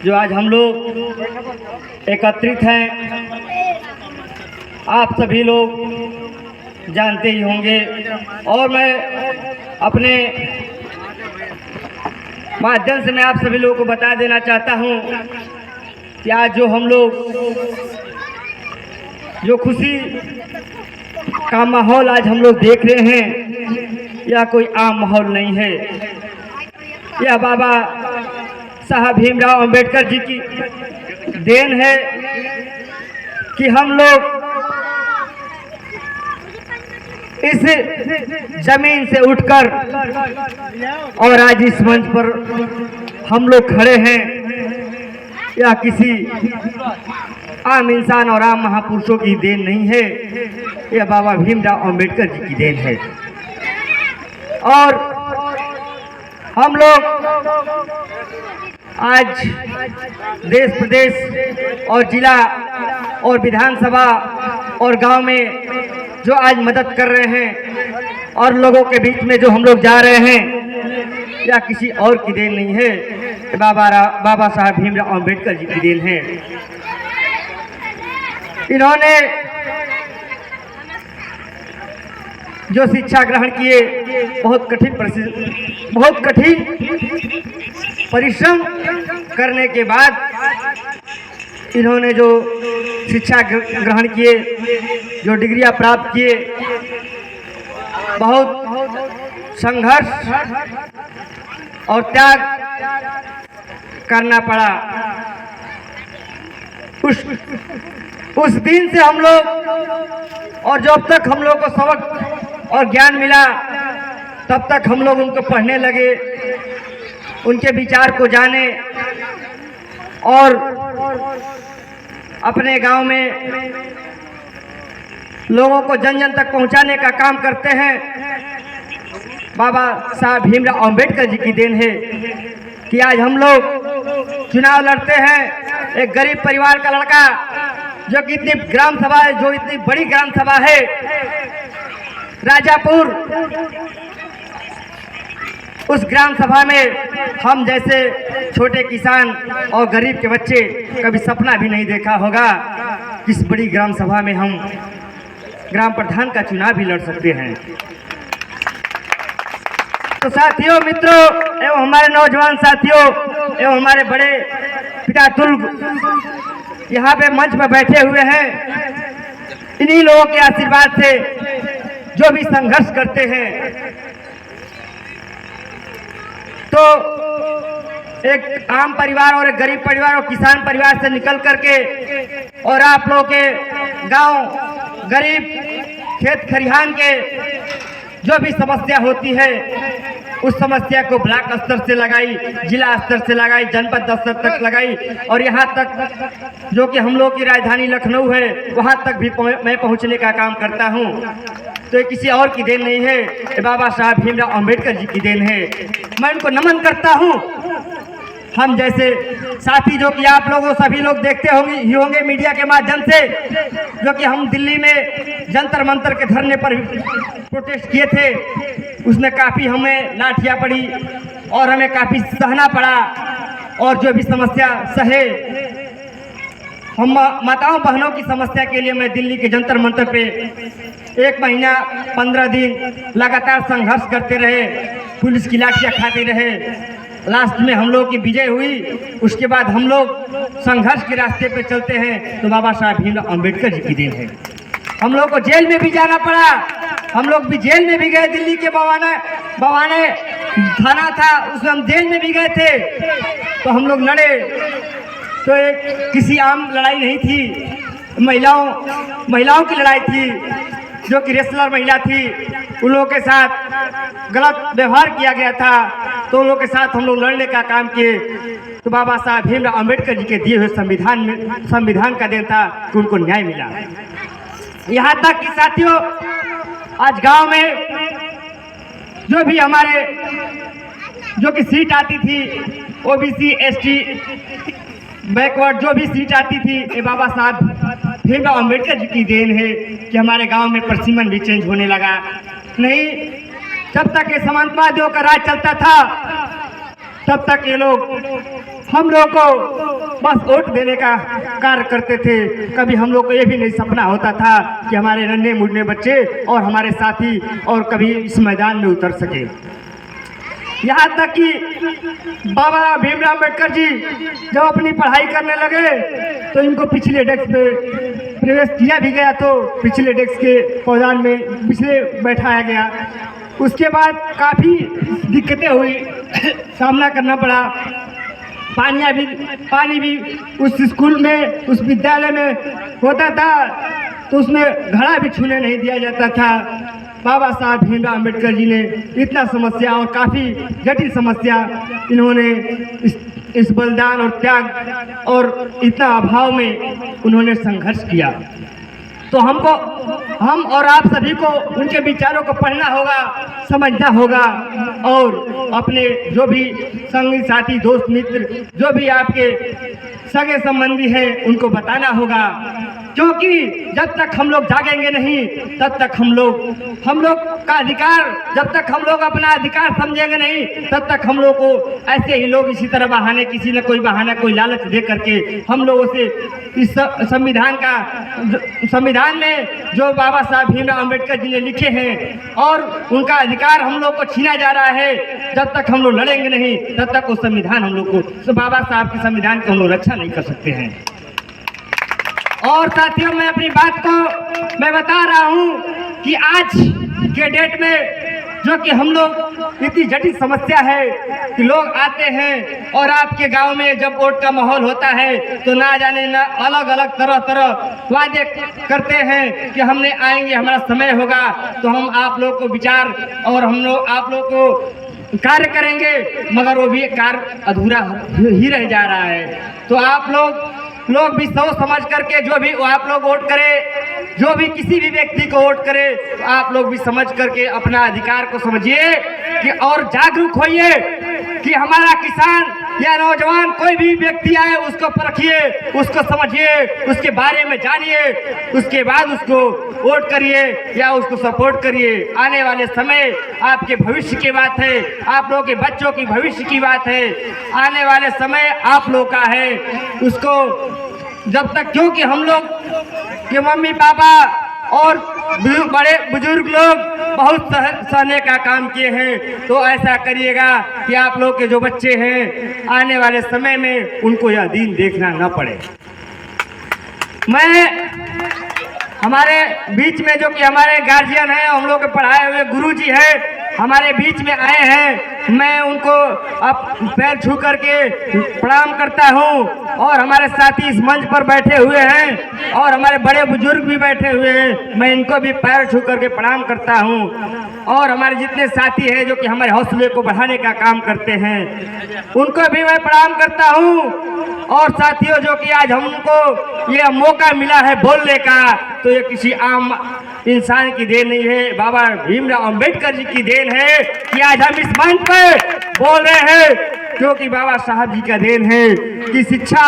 जो आज हम लोग एकत्रित हैं, आप सभी लोग जानते ही होंगे और मैं अपने माध्यम से मैं आप सभी लोगों को बता देना चाहता हूं कि आज जो हम लोग जो खुशी का माहौल आज हम लोग देख रहे हैं, यह कोई आम माहौल नहीं है। यह बाबा साहब भीमराव अंबेडकर जी की देन है कि हम लोग इस जमीन से उठकर और आज इस मंच पर हम लोग खड़े हैं। यह किसी आम इंसान और आम महापुरुषों की देन नहीं है, यह बाबा भीमराव अंबेडकर जी की देन है। और हम लोग आज देश प्रदेश और जिला और विधानसभा और गांव में जो आज मदद कर रहे हैं और लोगों के बीच में जो हम लोग जा रहे हैं, यह किसी और की देन नहीं है, बाबा साहब भीमराव अंबेडकर जी की देन है। इन्होंने जो शिक्षा ग्रहण किए, बहुत कठिन परिश्रम करने के बाद इन्होंने जो शिक्षा ग्रहण किए, जो डिग्रियां प्राप्त किए, बहुत संघर्ष और त्याग करना पड़ा। उस दिन से हम लोग और जब तक हम लोग को सबक और ज्ञान मिला, तब तक हम लोग उनको पढ़ने लगे, उनके विचार को जाने और अपने गांव में लोगों को जन जन तक पहुंचाने का काम करते हैं। बाबा साहब भीमराव अंबेडकर जी की देन है कि आज हम लोग चुनाव लड़ते हैं। एक गरीब परिवार का लड़का जो कि इतनी ग्राम सभा है, जो इतनी बड़ी ग्राम सभा है राजापुर, उस ग्राम सभा में हम जैसे छोटे किसान और गरीब के बच्चे कभी सपना भी नहीं देखा होगा कि इस बड़ी ग्राम सभा में हम ग्राम प्रधान का चुनाव भी लड़ सकते हैं। तो साथियों, मित्रों एवं हमारे नौजवान साथियों एवं हमारे बड़े पिता तुल्य यहाँ पे मंच पर बैठे हुए हैं, इन्हीं लोगों के आशीर्वाद से जो भी संघर्ष करते हैं, तो एक आम परिवार और एक गरीब परिवार और किसान परिवार से निकल करके और आप लोगों के गांव गरीब खेत खरिहान के जो भी समस्या होती है, उस समस्या को ब्लॉक स्तर से लगाई, जिला स्तर से लगाई, जनपद स्तर तक लगाई और यहाँ तक जो कि हम लोग की राजधानी लखनऊ है, वहाँ तक भी मैं पहुँचने का काम करता हूँ। तो ये किसी और की देन नहीं है, ये बाबा साहब भीमराव अंबेडकर जी की देन है। मैं उनको नमन करता हूँ। हम जैसे साथी जो कि आप लोगों सभी लोग देखते होंगे मीडिया के माध्यम से, जो कि हम दिल्ली में जंतर मंतर के धरने पर प्रोटेस्ट किए थे, उसमें काफ़ी हमें लाठियाँ पड़ी और हमें काफ़ी सहना पड़ा और जो भी समस्या सहे, हम माताओं बहनों की समस्या के लिए मैं दिल्ली के जंतर मंतर पे 1 महीना 15 दिन लगातार संघर्ष करते रहे, पुलिस की लाठियाँ खाते रहे। लास्ट में हम लोग की विजय हुई। उसके बाद हम लोग संघर्ष के रास्ते पे चलते हैं, तो बाबा साहब भीमराव अंबेडकर जी की देन है। हम लोग को जेल में भी जाना पड़ा, हम लोग भी जेल में भी गए। दिल्ली के बवाने थाना था, उसमें हम जेल में भी गए थे, तो हम लोग लड़े। तो एक किसी आम लड़ाई नहीं थी, महिलाओं की लड़ाई थी, जो कि रेसलर महिला थी, उन लोगों के साथ गलत व्यवहार किया गया था, तो उन लोगों के साथ हम लोग लड़ने का काम किए। तो बाबा साहब भीमराव अंबेडकर जी के दिए हुए संविधान का देन था कि उनको न्याय मिला। यहाँ तक कि साथियों, आज गांव में जो भी हमारे जो कि सीट आती थी, ओबीसी एसटी बैकवर्ड जो भी सीट आती थी, ये बाबा साहब भीमराव अंबेडकर जी की देन है कि हमारे गांव में परसिमन भी चेंज होने लगा। नहीं, जब तक ये समांतवादियों का राज चलता था, तब तक ये लोग हम लोग को बस वोट देने का कार्य करते थे। कभी हम लोग को ये भी नहीं सपना होता था कि हमारे नन्हे मुन्ने बच्चे और हमारे साथी और कभी इस मैदान में उतर सके। यहाँ तक कि बाबा भीमराव अम्बेडकर जी जब अपनी पढ़ाई करने लगे तो इनको पिछले डेस्क पे प्रवेश किया भी गया, तो पिछले डेस्क के पौधान में पिछले बैठाया गया। उसके बाद काफ़ी दिक्कतें हुई, सामना करना पड़ा। पानी भी उस स्कूल में, उस विद्यालय में होता था तो उसमें घड़ा भी छूने नहीं दिया जाता था। बाबा साहब भीमराव अम्बेडकर जी ने इतना समस्या और काफ़ी जटिल समस्या इन्होंने इस बलिदान और त्याग और इतना अभाव में उन्होंने संघर्ष किया। तो हम और आप सभी को उनके विचारों को पढ़ना होगा, समझना होगा और अपने जो भी संगी साथी दोस्त मित्र जो भी आपके सगे संबंधी हैं उनको बताना होगा, क्योंकि जब तक हम लोग जागेंगे नहीं तब तक हम लोग का अधिकार, जब तक हम लोग अपना अधिकार समझेंगे नहीं तब तक हम लोग को ऐसे ही लोग इसी तरह बहाने, किसी न कोई बहाना, कोई लालच दे करके हम लोगों से इस संविधान में जो बाबा साहब भीमराव अम्बेडकर जी ने लिखे हैं और उनका अधिकार हम लोग को छीना जा रहा है। जब तक हम लोग लड़ेंगे नहीं तब तक वो संविधान हम लोग को, तो बाबा साहब के संविधान को हम लोग रक्षा नहीं कर सकते हैं। और साथियों, मैं अपनी बात को मैं बता रहा हूँ कि आज के डेट में जो कि हम लोग इतनी जटिल समस्या है कि लोग आते हैं और आपके गांव में जब वोट का माहौल होता है तो ना जाने ना अलग अलग तरह वादे करते हैं कि हमने आएंगे, हमारा समय होगा तो हम आप लोग को विचार और हम लोग आप लोग को कार्य करेंगे, मगर वो भी कार्य अधूरा ही रह जा रहा है। तो आप लोग भी सोच समझ करके जो भी आप लोग वोट करें, जो भी किसी भी व्यक्ति को वोट करे, तो आप लोग भी समझ करके अपना अधिकार को समझिए कि और जागरूक होइए कि हमारा किसान या नौजवान कोई भी व्यक्ति आए उसको परखिए, उसको समझिए, उसके बारे में जानिए, उसके बाद उसको वोट करिए या उसको सपोर्ट करिए। आने वाले समय आपके भविष्य की बात है, आप लोगों के बच्चों की भविष्य की बात है, आने वाले समय आप लोग का है। उसको जब तक, क्योंकि हम लोग के मम्मी पापा और बड़े बुजुर्ग लोग बहुत सहने का काम किए हैं, तो ऐसा करिएगा कि आप लोग के जो बच्चे हैं आने वाले समय में उनको यह दिन देखना न पड़े। मैं हमारे बीच में जो कि हमारे गार्जियन हैं, हम लोग के पढ़ाए हुए गुरुजी हैं, हमारे बीच में आए हैं, मैं उनको अब पैर छू करके प्रणाम करता हूं। और हमारे साथी इस मंच पर बैठे हुए हैं और हमारे बड़े बुजुर्ग भी बैठे हुए हैं, मैं इनको भी पैर छू करके प्रणाम करता हूं। और हमारे जितने साथी हैं जो कि हमारे हौसले को बढ़ाने का काम करते हैं उनको भी मैं प्रणाम करता हूं। और साथियों, जो कि आज हमको ये मौका मिला है बोलने का, तो ये किसी आम इंसान की देन नहीं है, बाबा भीमराव अम्बेडकर जी की देन है कि आज हम इस मंच पर बोल रहे हैं, क्योंकि बाबा साहब जी का देन है कि शिक्षा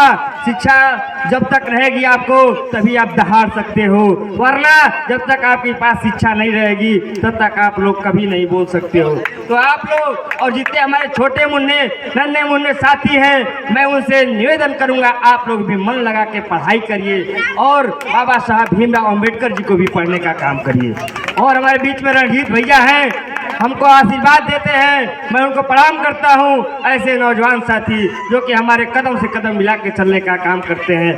जब तक रहेगी आपको तभी आप दहाड़ सकते हो, वरना जब तक आपके पास शिक्षा नहीं रहेगी तब तक आप लोग कभी नहीं बोल सकते हो। तो आप लोग और जितने हमारे छोटे मुन्ने नन्हे मुन्ने साथी हैं, मैं उनसे निवेदन करूंगा आप लोग भी मन लगा के पढ़ाई करिए और बाबा साहब भीमराव अम्बेडकर जी को भी पढ़ने का काम करिए। और हमारे बीच में रणजीत भैया हैं, हमको आशीर्वाद देते हैं, मैं उनको प्रणाम करता हूं। ऐसे नौजवान साथी जो कि हमारे कदम से कदम मिला के चलने का काम करते हैं।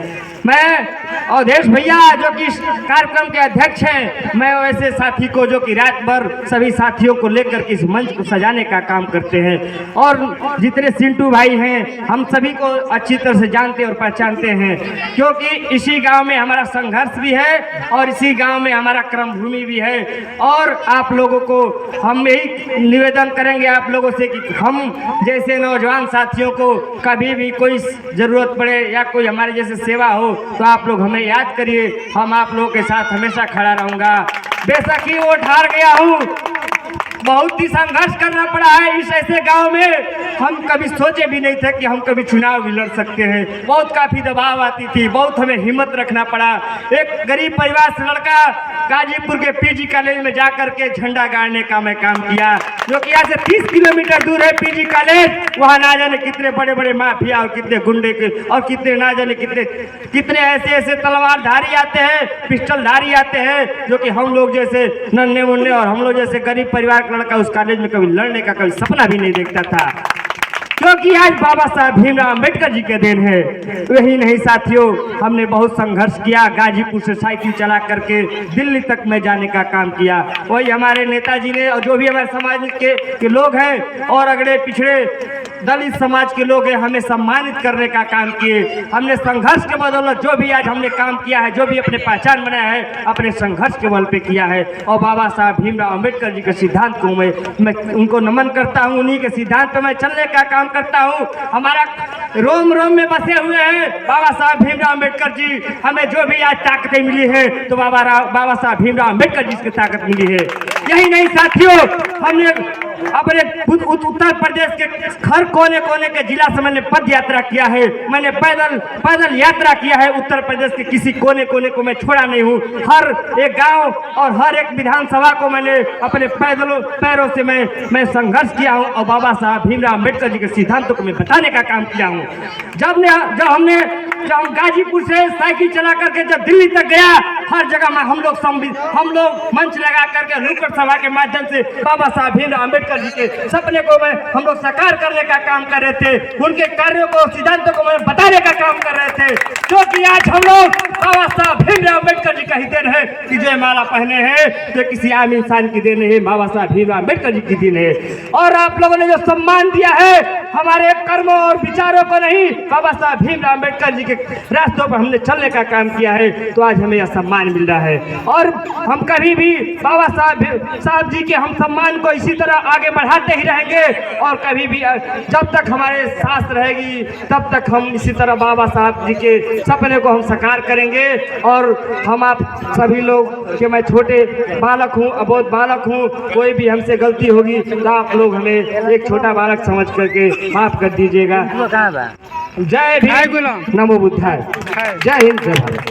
मैं अवधेश भैया जो कि इस कार्यक्रम के अध्यक्ष हैं, मैं वैसे साथी को जो कि रात भर सभी साथियों को लेकर इस मंच को सजाने का काम करते हैं। और जितने सिंटू भाई हैं, हम सभी को अच्छी तरह से जानते और पहचानते हैं, क्योंकि इसी गांव में हमारा संघर्ष भी है और इसी गांव में हमारा कर्म भूमि भी है। और आप लोगों को हम यही निवेदन करेंगे आप लोगों से कि हम जैसे नौजवान साथियों को कभी भी कोई ज़रूरत पड़े या कोई हमारे जैसे सेवा हो तो आप लोग हमें याद करिए, हम आप लोगों के साथ हमेशा खड़ा रहूँगा। बेशक ही वोट हार गया हूँ, बहुत ही संघर्ष करना पड़ा है इस ऐसे गांव में हम कभी सोचे भी नहीं थे कि हम कभी चुनाव भी लड़ सकते हैं। बहुत काफ़ी दबाव आती थी, बहुत हमें हिम्मत रखना पड़ा। एक गरीब परिवार से लड़का गाजीपुर के पीजी कॉलेज में जा करके झंडा गाड़ने का मैं काम किया, जो कि यहाँ से 30 किलोमीटर दूर है पीजी कॉलेज। वहाँ ना जाने कितने बड़े बड़े माफिया और कितने गुंडे और कितने ना जाने कितने ऐसे तलवारधारी आते हैं, पिस्टलधारी आते हैं, जो कि हम लोग जैसे नन्हे मुन्ने और हम लोग जैसे गरीब परिवार का लड़का उस कॉलेज में कभी लड़ने का कभी सपना भी नहीं देखता था। क्योंकि आज बाबा साहब भीमराव अम्बेडकर जी के दिन है। वही नहीं साथियों, हमने बहुत संघर्ष किया, गाजीपुर से साइकिल चला करके दिल्ली तक में जाने का काम किया। वही हमारे नेताजी ने और जो भी हमारे समाज के लोग हैं और अगड़े पिछड़े दलित समाज के लोग हैं, हमें सम्मानित करने का काम किए। हमने संघर्ष के बदौलत जो भी आज हमने काम किया है, जो भी अपने पहचान बनाया है, अपने संघर्ष के बल पे किया है। और बाबा साहब भीमराव अम्बेडकर जी के सिद्धांत को मैं उनको नमन करता हूँ, उन्हीं के सिद्धांत पर मैं चलने का काम करता हूँ। हमारा रोम रोम में बसे हुए हैं बाबा साहब भीमराव अम्बेडकर जी। हमें जो भी आज ताकतें मिली है तो बाबा साहब भीमराव अम्बेडकर जी की ताकत मिली है। यही नहीं साथियों, हमने अपने उत्तर प्रदेश के हर कोने कोने के जिला से मैंने पद यात्रा किया है, मैंने पैदल यात्रा किया है। उत्तर प्रदेश के किसी कोने कोने को मैं छोड़ा नहीं हूँ। हर एक गांव और हर एक विधानसभा को मैंने अपने पैरों से मैं संघर्ष किया हूँ और बाबा साहब भीमराव अम्बेडकर जी के सिद्धांतों को मैं बताने का काम किया हूँ। जब हम गाजीपुर से साइकिल चला करके जब दिल्ली तक गया, हर जगह में हम लोग मंच लगा करके नुक्कड़ सभा के माध्यम से बाबा साहब भीमराव अम्बेडकर जी के सपने को हम लोग साकार करने का काम कर रहे थे। उनके कार्यों को, सिद्धांतों को मैं बताने का काम कर रहे थे, क्योंकि आज हम लोग बाबा साहब भीमराव अम्बेडकर जी का ही देन है कि जो माला पहने हैं तो किसी आम इंसान की देन है, बाबा साहब भीमराव अम्बेडकर जी की देन है। और आप लोगों ने जो सम्मान दिया है हमारे कर्मों और विचारों को नहीं, बाबा साहब भीमराव अम्बेडकर जी के रास्तों पर हमने चलने का काम किया है, तो आज हमें यह सम्मान मिल रहा है। और हम कभी भी बाबा साहब जी के हम सम्मान को इसी तरह आगे बढ़ाते ही रहेंगे और कभी भी जब तक हमारे सांस रहेगी तब तक हम इसी तरह बाबा साहब जी के सपने को हम साकार करेंगे। और हम आप सभी लोग कि मैं छोटे बालक हूँ, अबोध बालक हूँ, कोई भी हमसे गलती होगी तो आप लोग हमें एक छोटा बालक समझ करके माफ कर दीजिएगा। जय भीम, नमो बुद्धाय, जय हिंद, जय भारत।